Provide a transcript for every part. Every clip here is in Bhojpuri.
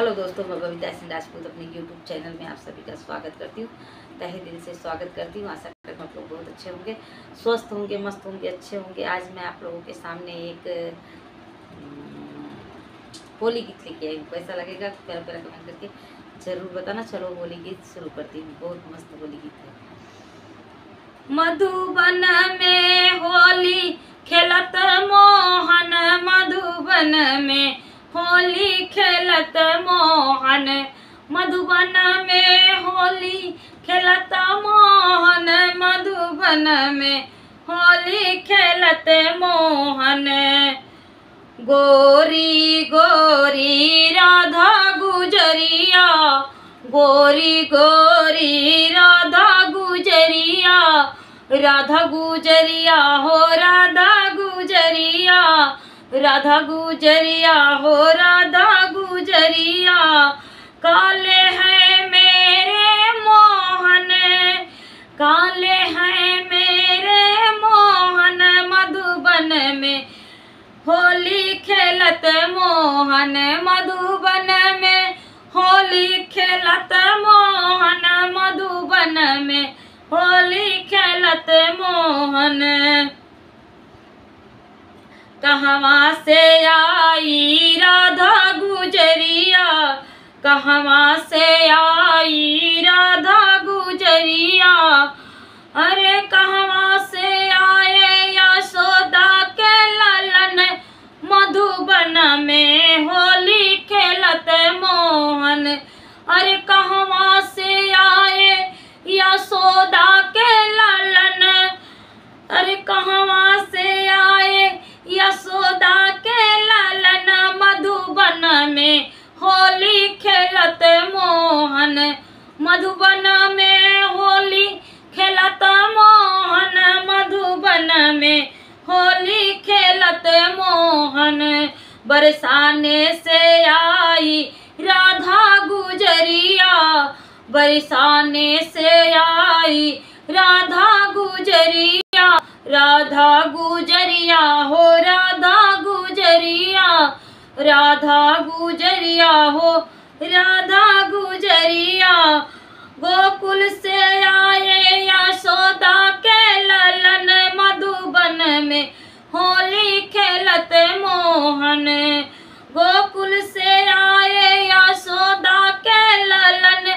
हेलो दोस्तों, मैं बबीता सिंह राजपूत अपने यूट्यूब चैनल में आप सभी का स्वागत करती हूँ। तहे दिल से स्वागत करती हूँ। आशा करती हूँ आप लोग बहुत अच्छे होंगे, स्वस्थ होंगे, मस्त होंगे, अच्छे होंगे। आज मैं आप लोगों के सामने एक होली गीत लेके आई हूँ। कैसा लगेगा प्यारा प्यारा कमेंट करके जरूर बताना। चलो होली गीत शुरू करती हूँ। बहुत मस्त होली गीत है। मधुबन में होली खेलत मोहन, मधुबन में होली खेलत मोहन, मधुबन में होली खेलत मोहन, मधुबन में होली खेलत मोहन। गोरी गोरी राधा गुजरिया, गोरी गोरी राधा गुजरिया, राधा गुजरिया हो राधा गुजरिया, राधा गुजरिया हो राधा गुजरिया। काले हैं मेरे मोहन, काले हैं मेरे मोहन, मधुबन में होली खेलत मोहन, मधुबन में होली खेलत मोहन, मधुबन में होली खेलत मोहन। कहवा से आई राधा गुजरिया, कहवा से आई राधा गुजरिया। अरे कहवा से आए यशोदा के ललन, मधुबन में होली खेलत मोहन। अरे कहवा से आए यशोदा के ललन, अरे कहवा से आए यशोदा के लालन, मधुबन में होली खेलत मोहन, मधुबन में होली खेलत मोहन, मधुबन में होली खेलत मोहन। बरसाने से आई राधा गुजरिया, बरसाने से आई राधा गुजरिया, राधा गुजरिया हो राधा गुजरिया, राधा गुजरिया हो राधा गुजरिया। गोकुल से आए यशोदा के ललन, मधुबन में होली खेलत मोहन। गोकुल से आए यशोदा के ललन,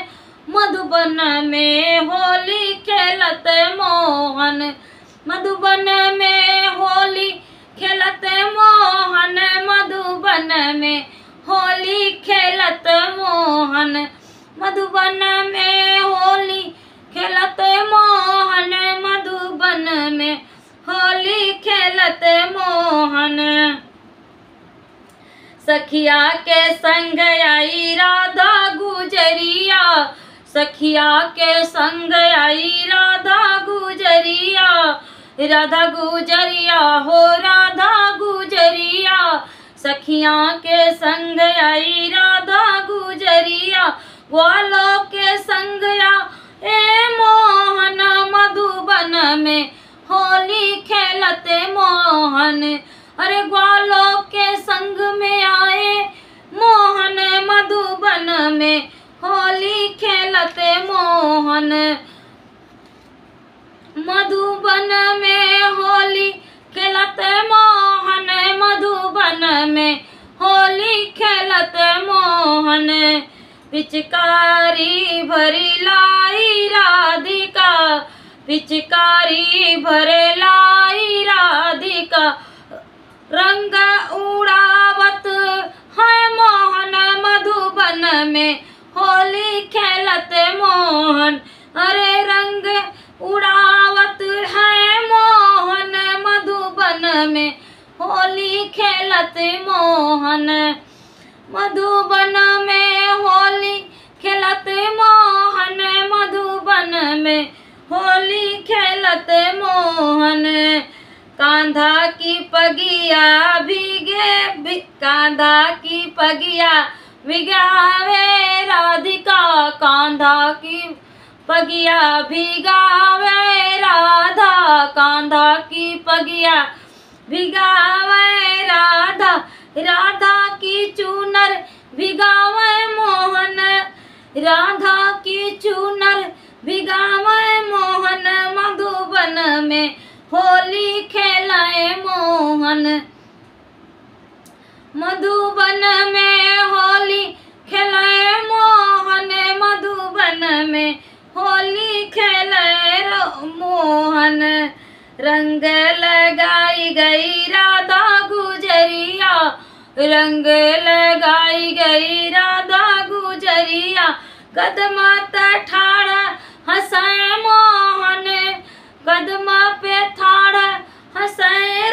मधुबन में होली खेलत मोहन, मधुबन में होली खेलत मोहन, मधुबन में होली खेलत मोहन, मधुबन में होली खेलत मोहन, मधुबन में होली खेलत मोहन। सखिया के संग आई राधा गुजरिया, सखिया के संग आई राधा गुजरिया, राधा गुजरिया हो राधा गुजरिया। सखिया के संग आई राधा गुजरिया, ग्वालों के संग ए मोहन, मधुबन में होली खेलत मोहन। अरे ग्वालों के संग में आए मोहन, मधुबन में होली खेलत मोहन, मधुबन में होली खेलत मोहन, मधुबन में होली खेलत मोहन। पिचकारी भरी लाई राधिका, पिचकारी भरे लाई राधिका, रंग उड़ावत है मोहन, मधुबन में होली खेलत मोहन। अरे रंग उड़ावत है मोहन, मधुबन में होली खेलत मोहन, मधुबन में होली खेलत मोहन, मधुबन में होली खेलत मोहन। कांधा की पगिया भीगे, कांधा की पगिया भिगावे राधिका, कांधा की पगिया भिगावे राधा, कांधा की पगिया भिगावे राधा, राधा की चूनर भिगावे राधा की चूनर भिगावे मोहन, मधुबन में होली खेलाए मोहन। मधुबन में होली खेलाए मोहन, मधुबन में होली खेलाए मोहन। रंग लगाई गई राधा गुजरिया, रंग लगाई गई राधा गुजरिया। कदम ठाड़ हंसाए मोहन, कदम पे ठाड़ हंसाए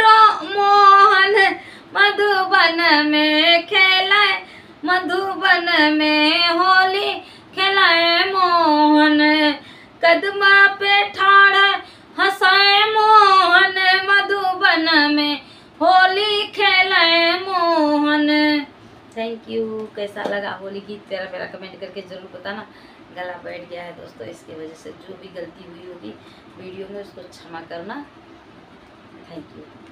मोहन। मधुबन में खेलाए, मधुबन में होली खेलाए मोहन। कदम पे ठाड़ हंसाए मोहन, मधुबन में होली खेलाए मोहन। Thank you. कैसा लगा होली गीत? प्यारा प्यारा कमेंट करके जरूर बताना। गला बैठ गया है दोस्तों, इसकी वजह से जो भी गलती हुई होगी वीडियो में उसको क्षमा करना। Thank you.